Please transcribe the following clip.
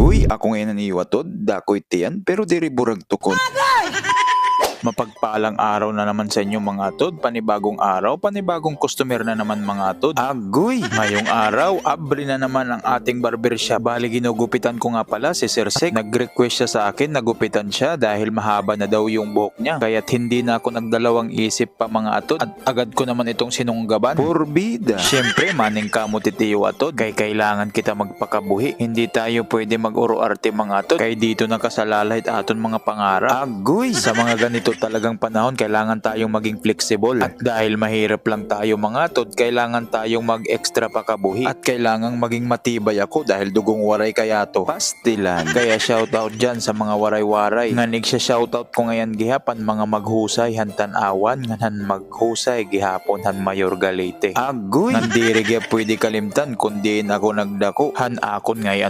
Agoy, ako ngayon naniwatod, dakoy tiyan, pero diri burag tukod. Mapagpalang araw na naman sa inyo mga atod, panibagong araw, panibagong customer na naman mga atod. Agoy! Ngayong araw, abri na naman ang ating barbershop. Bali ginugupitan ko nga pala si Sir Sek. Nag-request siya sa akin, nagupitan siya dahil mahaba na daw yung buhok niya. Kaya't hindi na ako nagdalawang isip pa mga atod at agad ko naman itong sinunggaban. Porbida! Siyempre, maning kamo titiyo atod, kay kailangan kita magpakabuhi. Hindi tayo pwede mag-uro-arte mga atod, kay dito nakasalalay aton mga pangarap. Agoy! Sa mga ganito talagang panahon, kailangan tayong maging flexible. At dahil mahirap lang tayo mga tod, kailangan tayong mag-extra pakabuhi. At kailangang maging matibay ako dahil dugong waray kaya to. Pastilan. Kaya shoutout dyan sa mga waray-waray. Nganig siya shoutout ko ngayon gihapan mga maghusay hantan awan, nganan maghusay gihapon han Mayor Galete. Agoy! Nandiri pwede kalimtan kundi ako nagdako. Han akon ngayon